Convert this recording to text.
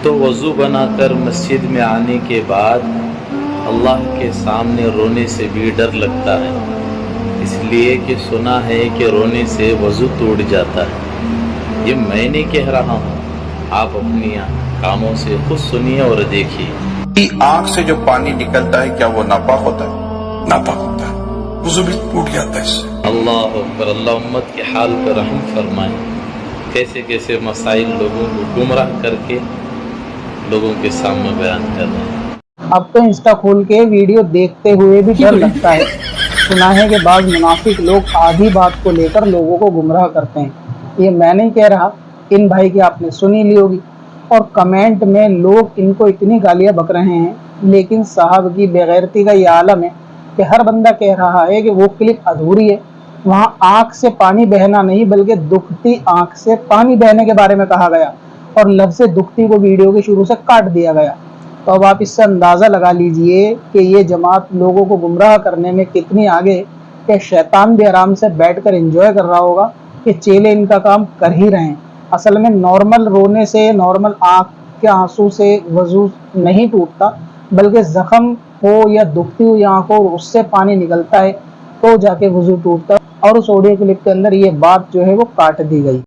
تو وضو بنا کر مسجد میں آنے کے بعد اللہ کے سامنے رونے سے بھی ڈر لگتا ہے، اس لیے کہ سنا ہے کہ رونے سے وضو ٹوٹ جاتا ہے۔ یہ میں نہیں کہہ رہا ہوں، آپ اپنی کاموں سے خود سنیے اور دیکھیے۔ آنکھ سے جو پانی نکلتا ہے کیا وہ ناپاک ہوتا ہے؟ ناپاک ہوتا ہے، وضو بھی ٹوٹ جاتا ہے اس سے۔ اللہ اکبر، اللہ امت کے حال پر رحم فرمائے۔ کیسے کیسے مسائل لوگوں کو گمراہ کر کے لوگوں کے سامنے بیان کر رہے ہیں۔ اب تو انسٹا کھول کے ویڈیو دیکھتے ہوئے بھی ڈر لگتا ہے۔ سنا ہے کہ بعض منافق لوگ آدھی بات کو لے کر لوگوں کو گمراہ کرتے ہیں۔ یہ میں نہیں کہہ رہا، ان بھائی کی آپ نے سنی لی ہوگی، اور کمنٹ میں لوگ ان کو اتنی گالیاں بک رہے ہیں، لیکن صاحب کی بےغیرتی کا یہ عالم ہے کہ ہر بندہ کہہ رہا ہے کہ وہ کلپ ادھوری ہے، وہاں آنکھ سے پانی بہنا نہیں بلکہ دکھتی آنکھ سے پانی بہنے کے بارے میں کہا گیا، اور لفظ دکھتی کو ویڈیو کے شروع سے کاٹ دیا گیا۔ تو اب آپ اس سے اندازہ لگا لیجئے کہ یہ جماعت لوگوں کو گمراہ کرنے میں کتنی آگے، کہ شیطان بھی آرام سے بیٹھ کر انجوائے کر رہا ہوگا کہ چیلے ان کا کام کر ہی رہے ہیں۔ اصل میں نارمل رونے سے، نارمل آنکھ کے آنسو سے وضو نہیں ٹوٹتا، بلکہ زخم ہو یا دکھتی ہوئی آنکھ ہو اس سے پانی نکلتا ہے تو جا کے وضو ٹوٹتا ہے، اور اس آڈیو کلپ کے اندر یہ بات جو ہے وہ کاٹ دی گئی۔